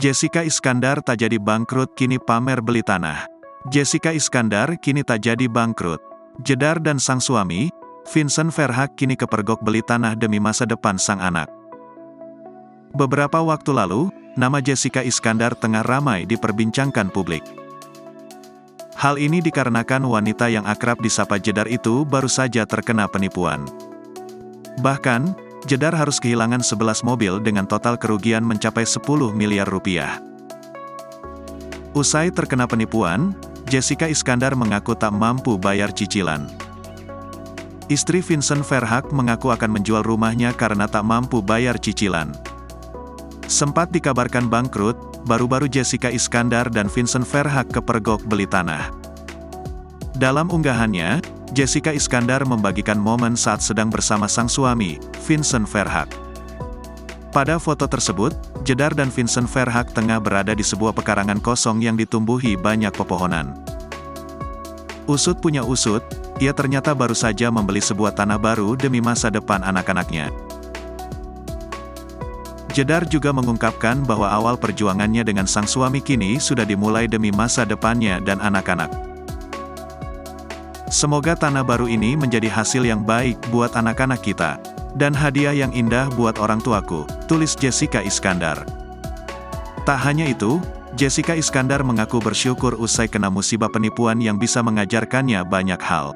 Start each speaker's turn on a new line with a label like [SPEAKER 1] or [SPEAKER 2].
[SPEAKER 1] Jessica Iskandar tak jadi bangkrut kini pamer beli tanah. Jessica Iskandar kini tak jadi bangkrut. Jedar dan sang suami, Vincent Verhaeghe kini kepergok beli tanah demi masa depan sang anak. Beberapa waktu lalu, nama Jessica Iskandar tengah ramai diperbincangkan publik. Hal ini dikarenakan wanita yang akrab disapa Jedar itu baru saja terkena penipuan. Bahkan, Jedar harus kehilangan 11 mobil dengan total kerugian mencapai 10 miliar rupiah. Usai terkena penipuan, Jessica Iskandar mengaku tak mampu bayar cicilan. Istri Vincent Verhaeghe mengaku akan menjual rumahnya karena tak mampu bayar cicilan. Sempat dikabarkan bangkrut, baru-baru Jessica Iskandar dan Vincent Verhaeghe kepergok beli tanah. Dalam unggahannya, Jessica Iskandar membagikan momen saat sedang bersama sang suami, Vincent Verhaeghe. Pada foto tersebut, Jedar dan Vincent Verhaeghe tengah berada di sebuah pekarangan kosong yang ditumbuhi banyak pepohonan. Usut punya usut, ia ternyata baru saja membeli sebuah tanah baru demi masa depan anak-anaknya. Jedar juga mengungkapkan bahwa awal perjuangannya dengan sang suami kini sudah dimulai demi masa depannya dan anak-anak. Semoga tanah baru ini menjadi hasil yang baik buat anak-anak kita, dan hadiah yang indah buat orang tuaku, tulis Jessica Iskandar. Tak hanya itu, Jessica Iskandar mengaku bersyukur usai kena musibah penipuan yang bisa mengajarkannya banyak hal.